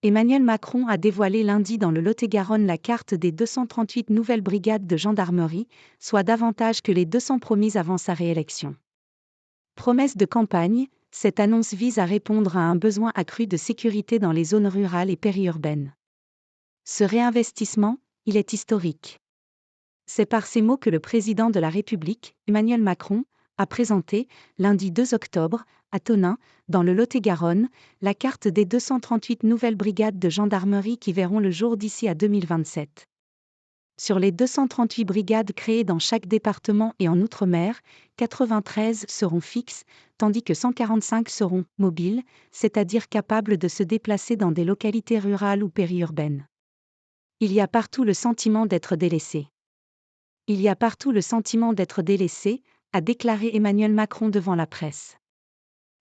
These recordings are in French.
Emmanuel Macron a dévoilé lundi dans le Lot-et-Garonne la carte des 238 nouvelles brigades de gendarmerie, soit davantage que les 200 promises avant sa réélection. Promesse de campagne, cette annonce vise à répondre à un besoin accru de sécurité dans les zones rurales et périurbaines. Ce réinvestissement, il est historique. C'est par ces mots que le président de la République, Emmanuel Macron, a présenté, lundi 2 octobre, à Tonneins, dans le Lot-et-Garonne, la carte des 238 nouvelles brigades de gendarmerie qui verront le jour d'ici à 2027. Sur les 238 brigades créées dans chaque département et en Outre-mer, 93 seront fixes, tandis que 145 seront mobiles, c'est-à-dire capables de se déplacer dans des localités rurales ou périurbaines. Il y a partout le sentiment d'être délaissé. Il y a partout le sentiment d'être délaissé, a déclaré Emmanuel Macron devant la presse.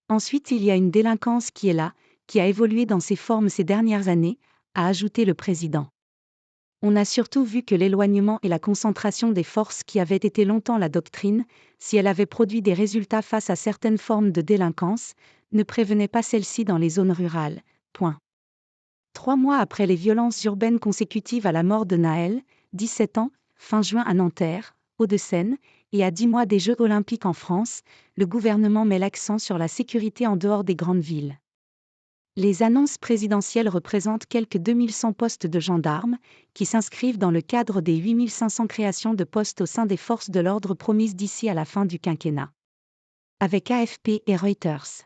Ensuite, il y a une délinquance qui est là, qui a évolué dans ses formes ces dernières années, a ajouté le président. On a surtout vu que l'éloignement et la concentration des forces qui avaient été longtemps la doctrine, si elle avait produit des résultats face à certaines formes de délinquance, ne prévenaient pas celles-ci dans les zones rurales. Point. 3 mois après les violences urbaines consécutives à la mort de Naël, 17 ans, fin juin à Nanterre, Hauts-de-Seine, et à 10 mois des Jeux Olympiques en France, le gouvernement met l'accent sur la sécurité en dehors des grandes villes. Les annonces présidentielles représentent quelques 2100 postes de gendarmes, qui s'inscrivent dans le cadre des 8500 créations de postes au sein des forces de l'ordre promises d'ici à la fin du quinquennat. Avec AFP et Reuters.